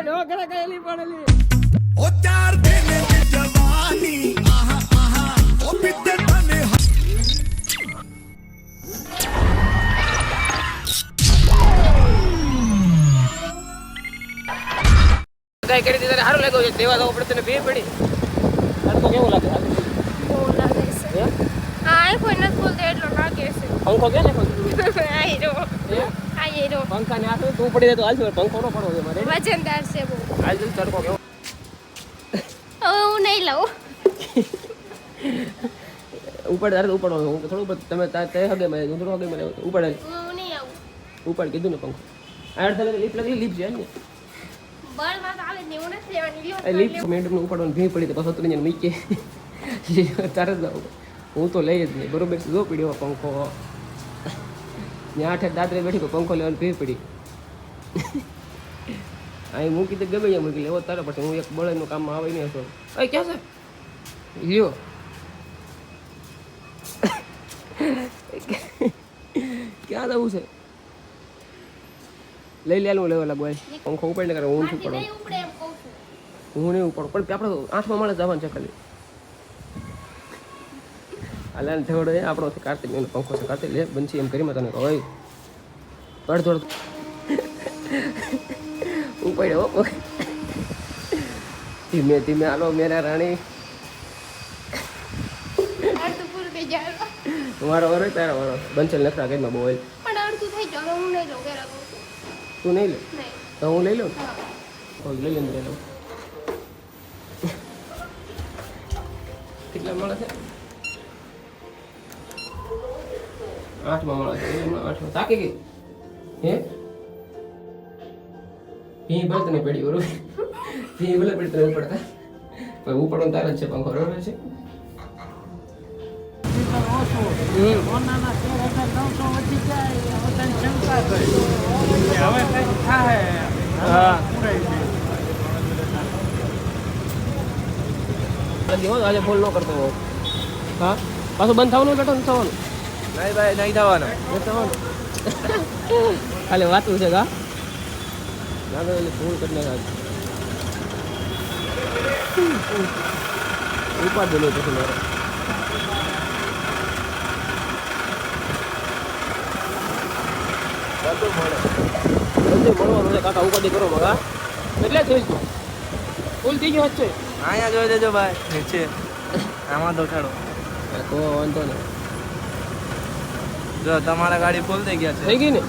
નો કરે કઈલી પડેલી ઓ ચાર દિન ની જવાની આહા આહા ઓ પીતે તને કઈ કરી દીધા સારું લાગ્યું છે દેવા દો પડે તને બે પડી તડકો કેવો લાગે બહુ લાગે છે હા એ કોઈ નથી બોલતો એટલો લાગે છે પંખો કે ને આઈ રો પંખા ને આખું તું પડી જાય તો હાલ પંખો નો પડવો મારે વજનદાર છે બહુ હાલ તડકો કેવો હવે હું નહીં લઉં ઉપર તારે ઉપડો હું થોડું ઉપર તમે તે હગે મને હું થોડું હગે મને ઉપર હું નહીં આવું ઉપર કીધું ને પંખો આડ તમે લીપ લગી લીપ છે ને બળ માં આવે ને હું નથી લેવાની લ્યો લીપ મેડમ ને ઉપડવાનું ભી પડી તો પછી ઉતરીને મૂકે તારે જ હું તો લઈ જ નહીં બરોબર જો પીડ્યો પંખો ત્યાં 8 દાદરે બેઠી તો પંખો લેવાની ભી પડી અહીં મૂકી તો ગમે મૂકી લેવો તારે પછી હું એક બળનું કામમાં આવે નહીં હશો અરે ક્યાં છે લ્યો ક્યાં જવું છે લઈ લેવાનું લેવા લાગુ પંખો ઉપર ને કરે હું શું પડો નહીં ઉપડે એમ કહું છું હું નહીં ઉપડું પણ આપણે 8મા માળે જવાનું છે ખાલી હાલ થોડો આપણો કાર્તિક એનો પંખો છે કાર્તિક લે બનશી એમ કરી તને કહો અડધો ઉપાડ્યો ધીમે ધીમે હાલો મેરા રાણી અડધું પૂરું થઈ જાય મારો વારો તારા વારો બંચલ નખરા ઘરમાં બહુ હોય પણ અડધું થઈ જાય હું નહીં લઉં ઘેરા કહું છું તું નહીં લે નહીં તો હું લઈ લઉં લઈ લઈને લઈ લઉં કેટલા મળે છે 8મા મળે છે 8મા તાકી ગઈ હે ભી ભલે તને પડી બરોબર ભી ભલે પડી તને ઉપડતા પણ ઉપડવાનું તારે જ છે પંખો બરોબર છે આજે ફોન ન કરતો હા પાછું બંધ થવાનું બેઠો નથી થવાનું નહીં ભાઈ નહીં થવાનું ખાલી વાતું છે કા ના તો ફોન કરી નાખ ઉપાડ દેલો પછી મારે બધું મળવાનું છે કાકા ઉપાડી કરો મગા એટલે થઈ ગયું ફૂલ થઈ ગયો છે અહીંયા જોઈ દેજો ભાઈ નીચે આમાં દોઠાડો તો વાંધો ને જો તમારા ગાડી ફૂલ થઈ ગયા છે થઈ ગઈ ને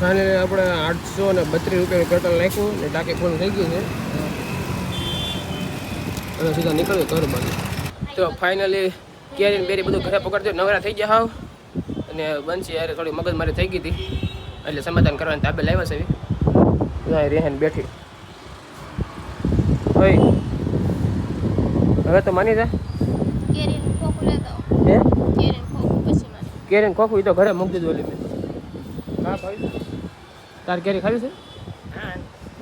અને આપણે 832 રૂપિયાનું પેટ્રોલ નાખ્યું ને ટાંકી ફૂલ થઈ ગયું છે અને સીધા નીકળ્યો ઘર બાજુ તો ફાઇનલી કેરીને બેરી બધું ઘરે પકડજો નવરા થઈ ગયા હાવ અને બંસી યારે થોડી મગજમારી થઈ ગઈ હતી એટલે સમાધાન કરવાની તાબે લાવ્યા છે રેહાન બેઠી ઓય હવે તો માની જા કેરીનું ખોખું લેતા હે કેરીનું ખોખું પછી મારે કેરીને ખોખું એ તો ઘરે મૂકી દીધું ઓલી મેં હા ભાઈ તાર કેરી ખાવી છે હા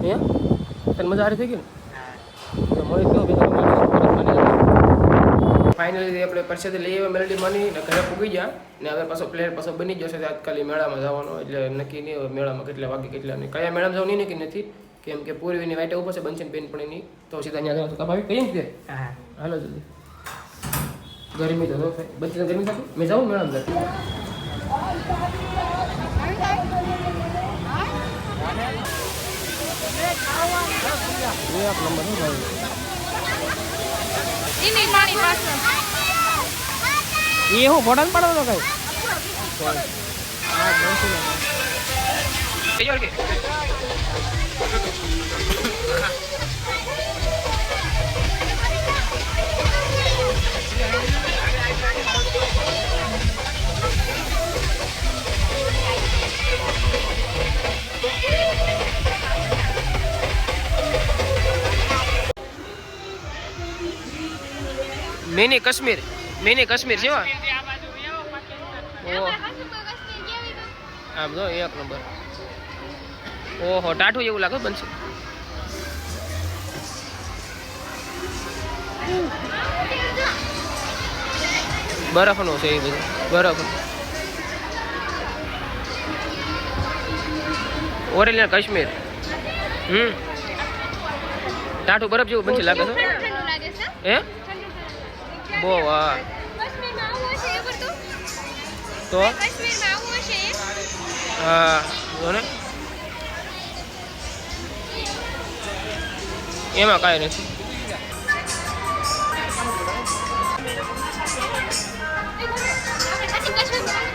હે તને મજા હારી થઈ ગઈ ને મળી કેવું ફાઇનલી આપણે પરસેથી લઈ આવ્યા મેલડી માની ને ઘરે પૂગી ગયા ને હવે પાછો પ્લેન પાછો બની જશે આજકાલ મેળામાં જવાનો એટલે નક્કી નહીં હોય મેળામાં કેટલા વાગે કેટલા નહીં કયા મેળામાં જવાનું નહીં નક્કી નથી કેમ કે પૂર્વીની વાઈટે ઉપર છે બનશે પેન પણ એની તો સીધા અહીંયા જવાનું ભાઈ કઈ રીતે હાલો જલ્દી ગરમી તો બનશે ગરમી સાથે મેં જાઉં મેળામાં એક નંબર શું ભાઈ ઈની મારી પાસે એ હું ફોટો પાડો તો કઈ મિની કાશ્મીર છે આમ જો એક નંબર ઓહો ટાઠું એવું લાગે બનશે બરફનો છે એ બધું બરફ ઓરિજિનલ કાશ્મીર ટાઢું બરફ જેવું બનશે લાગે છે ઠંડુ ઠંડુ લાગે છે હે ઠંડુ ઠંડુ બહુ હા કાશ્મીરમાં આવું હશે એ બધું તો કાશ્મીરમાં આવું હશે એ હા જો ને એમાં કાંઈ નથી પછી કાશ્મીરમાં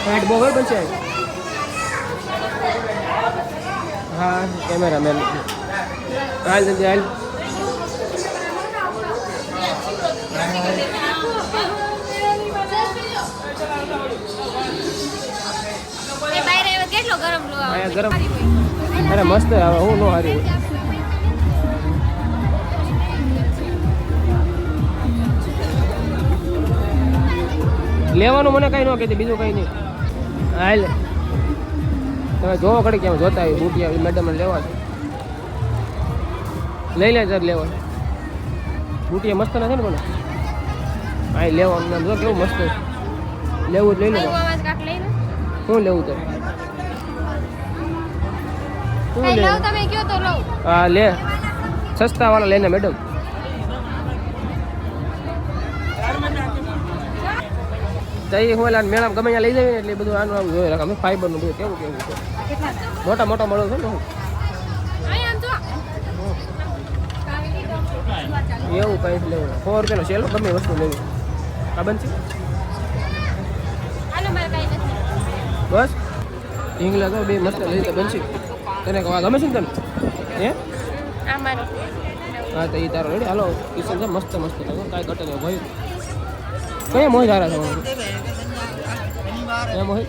ટાઈટ બહુ બનશે હા કેમેરામેન હાલ જલ્દી હાલ કેટલો ગરમ લો અહીંયા ગરમ અરે મસ્ત આવે હું નો હારી હોય. લેવાનું મને કઈ ન કહેતી બીજું કઈ નહીં હાલ તમે જોવો ઘડી કેમ જોતા હોય બુટિયા મેડમ લેવા છે લઈ લે સર લેવા બુટિયા મસ્ત નથી ને મને હા લેવાનું નામ જો કેવું મસ્ત છે. લેવું જ લઈ લે શું લેવું તારે શું લેવું તમે કયો તો લઉં હા લે સસ્તા વાળા લેને મેડમ તઈ હું એલા મેળામાં ગમે ત્યાં લઈ જાય ને એટલે બધું આનું આવું જોઈ રાખે અમે ફાઈબરનું બધું કેવું કેવું છે મોટા મોટા મળો છે ને હું એવું કંઈ લેવું 100 રૂપિયાનો સેલ ગમે એ વસ્તુ લેવી આ બનશે બસ ઢીંગલા તો બે મસ્ત લઈ તો બનશે તને ગમે છે ને તને હે હા તો એ તારો રેડી હાલો કિશન છે મસ્ત મસ્ત કાંઈ ઘટે નહીં ભાઈ કયા મોહિત હારા છે એ મોહિત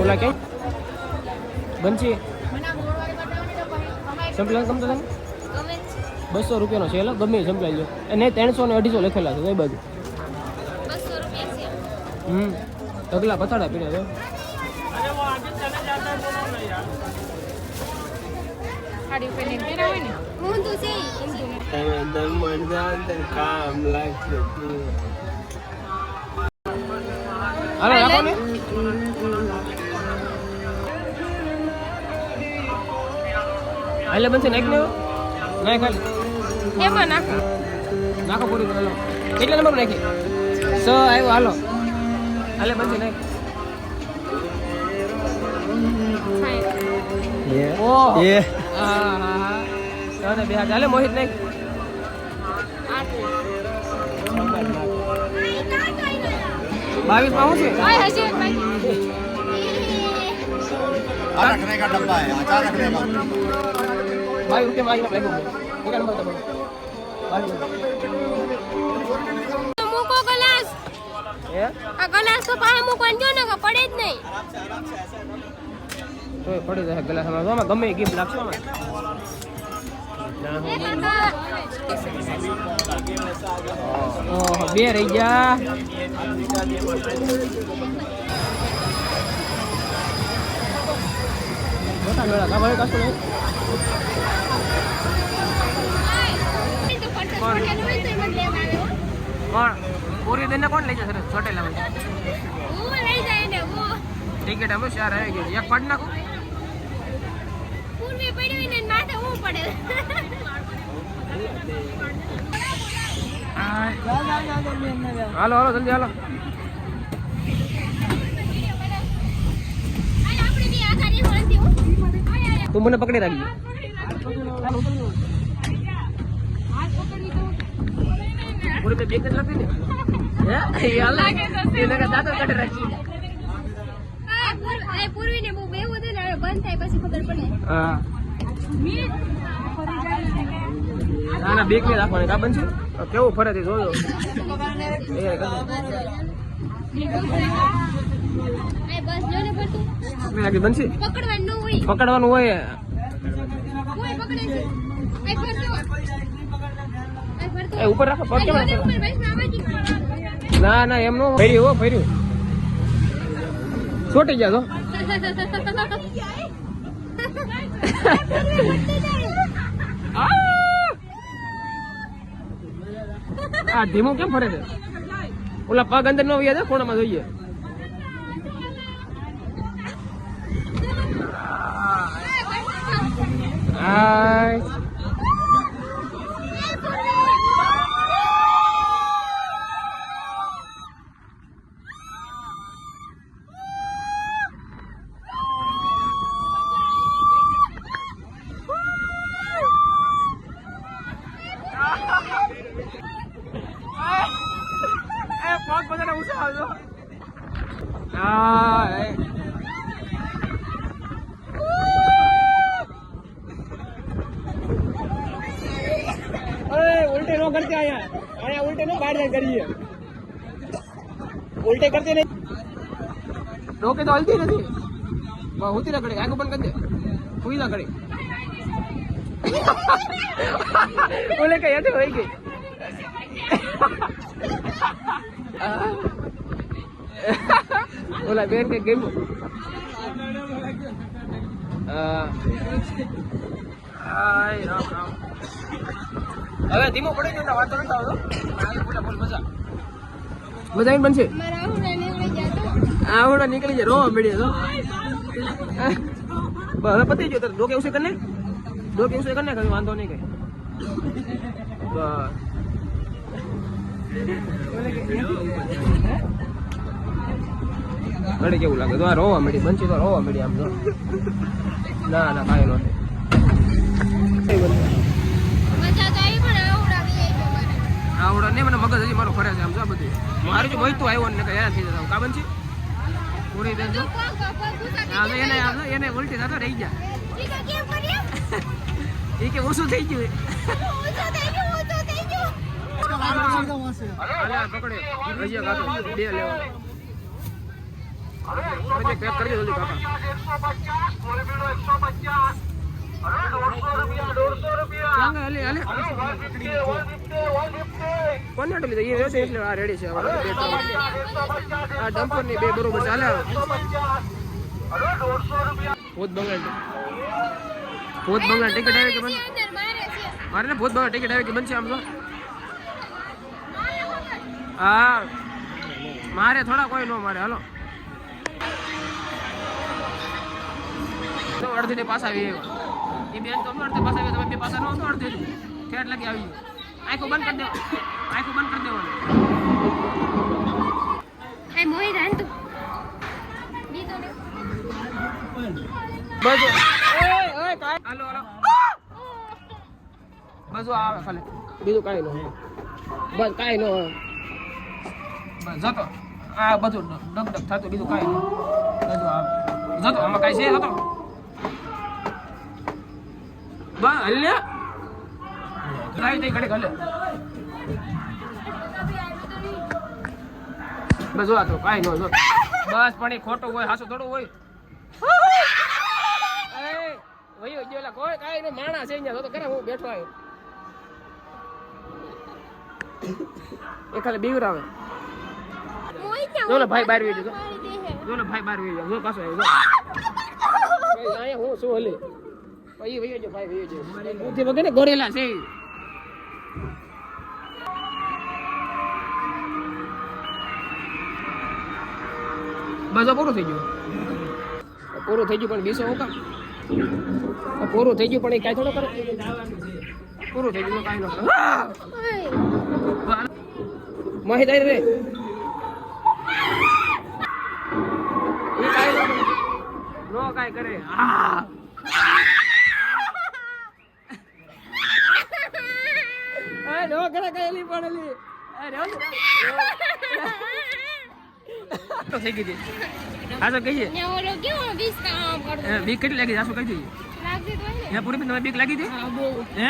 ઓલા ક્યાં બનશી સંપલા ગમતો તમે 200 રૂપિયાનો છે એટલે ગમે સંપલાઈ લો અને 300 ને 250 લખેલા છે કઈ બાજુ ઢગલા પથાડા પીડ્યા છે હાલો રાખો ને હાલે બનશે નાખ ને નાખ ખાલી એમાં નાખો નાખો પૂરી હાલો કેટલા નંબર નાખી 6 આવ્યો હાલો હાલે બનશે નાખ ઓહ એ હા હા હા તને બે હાથ હાલે મોહિત નાખ બાવીસ માં શું છે આ रखने का डब्बा है अचार रखने का 22 રૂપિયા માં લાગ્યું કેટલા નંબર તમારો મૂકો ગ્લાસ હે આ ગ્લાસ તો પાસે મૂકવાનું જો ને કે પડે જ નહીં તો પડી જશે ગ્લાસ માં ગમે એ ગિફ્ટ લાગશે માં ઓહો બે રહી ગયા મોટા મેળા કા ભાઈ કાસ્તો નહીં કોણ પૂરી દઈને કોણ લઈ જશે ચોટેલા માં ટિકિટ અમે 4 આવી ગઈ એક પડ નાખો પૂર્વી પડ્યું ને માથે હું પડે હાલો હાલો જલ્દી હાલો તું મને પકડી રાખજો પૂરી તો બેક જ લખી ને હે યાર લાગે છે એને દાદા કાઢી રાખી પૂર્વી ને બહુ બેવું હતું ને બંધ થાય પછી ખબર પડે હા ના ના બેક ને રાખવાની કા બનશે કેવું ફરે છે જોજો એ બસ જો ને પડતું મેં આગળ બનશે પકડવાનું હોય પકડવાનું હોય કોઈ પકડે છે એક ફરતો એ ઉપર રાખો પગ કેમ રાખો? ઉપર બસ માં આવજી ના ના એમ નો ફર્યું હો ફર્યું છોટી ગયા તો આ ધીમો કેમ ફરે છે? ઓલા પગ અંદર નો વ્યા છે, કોણામાં જોઈએ. પગ બધાને ઊંચો આવજો. ઉલટે નો કરते અહીંયા ઉલટે નો બહાર કરીએ. ઉલટે કરते નહીં. રોકે તો હલતી નથી. હોતી ના કરે. આગળ પણ કરી દે. હુઈ ના કરે. બોલે કે હેઠે હોઈ ગઈ. ઓલા બેન કે ગેમ હવે ધીમો પડી ગયો વાતો નથી આવતો. મજા બનશે. આવડા નીકળી જાય. રોવા મળી તો હવે પતી ગયો. ડોકે ઉસે કરને કઈ વાંધો નહીં કઈ. ઘરે કેવું લાગે તો આ રોવા મળી. બનશે તો રોવા મળી. આમ તો ના કાંઈ નો આવડા નહીં. મને મગજ હજી મારો ફરે છે. આમ જો બધું મારું જો મોહિતું આવ્યો ને કઈ હેરાન થઈ જતા. કા બનશે પૂરી દેજો. એને ઉલટી થતો રહી ગયા. એ કે ઓછું થઈ ગયું. પકડે ભજીયા ખાતો 2 લેવા પેક કરી જલ્દી કાકા. કોને આટલી લીધા? એ એટલે આ રેડી છે. આ ડમ્પર ની 2 બરોબર ચાલે. ભૂત બંગલા ટિકિટ આવે કે બનશે? મારે ને ભૂત બંગલા ટિકિટ આવે કે બનશે? આમ તો હા મારે થોડા કોઈ નો મારે. હાલો અડધી ને પાસ આવી. એ બેન તો અડધે પાસ આવી. તમે 2 પાસા નો હતો. અડધે ઠેઠ લગી આવી. આંખો બંધ કરી દેવાની. હાલો બધું આવે ખાલી. બીજું કાંઈ ન બસ કાંઈ ન બસ જતો. આ બધું ડગ થતું. બીજું કાંઈ નહીં. બધું આવે જતો. આમાં કાંઈ છે જતો. બસ હલે કાંઈ નહીં. ઘડે હલે બસ જો તો કાંઈ ન જો. બસ પણ એ ખોટું હોય. હાસું થોડું હોય. વયો ગયેલા કોઈ કાંઈ નહીં. માણસ છે અહીંયા તો કરે. હું બેઠો આવ્યો. એ ખાલી બીવરાવે. જોલો ભાઈ બહાર વી દીધો. જોલો ભાઈ બહાર વી જો પાછો આવ્યો. અહીંયા હું શું હલે ભાઈ વયો જો. ભાઈ વયો જો. બુદ્ધિ વગર ને ગોરેલા છે. બસ પૂરું થઈ ગયું. પૂરું થઈ ગયું પણ બીસો હું કામ પૂરું થઈ ગયું પણ એ કાંઈ થોડો કરે. પૂરું થઈ ગયું કાંઈ ન કરે. માહિત આવી રે. એ કાંઈ નો કાંઈ કરે. નો કરે કાંઈ પડેલી. થઈ ગઈ આસો કહીએ. બીક કેટલી લાગી? આસો કહી દઈએ. પૂરી તમે બીક લાગી હતી? હે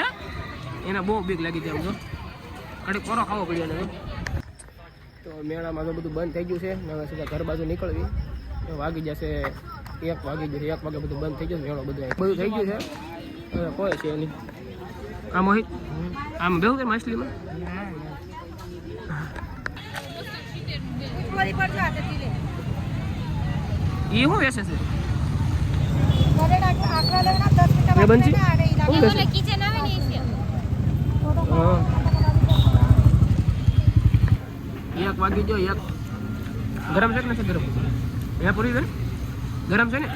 એને બહુ બીક લાગી હતી. આમ તો કડી કોરો ખાવો પડ્યો ને. તો મેળામાં તો બધું બંધ થઈ ગયું છે. હવે સીધા ઘર બાજુ નીકળવી. વાગી જશે 1 વાગી જશે. 1 વાગે બધું બંધ થઈ જશે. મેળો બધું થઈ ગયું છે. હવે કોઈ છે નહીં. આમ મોહિત આમ બેવું કે માછલીમાં એ શું વેચે છે? બંસી એ ઓલે કિચન આવે ને એ છે. હા 1 વાગી ગયો 1 ગરમ છે કે નથી ગરમ એ પૂરી છે ને ગરમ છે ને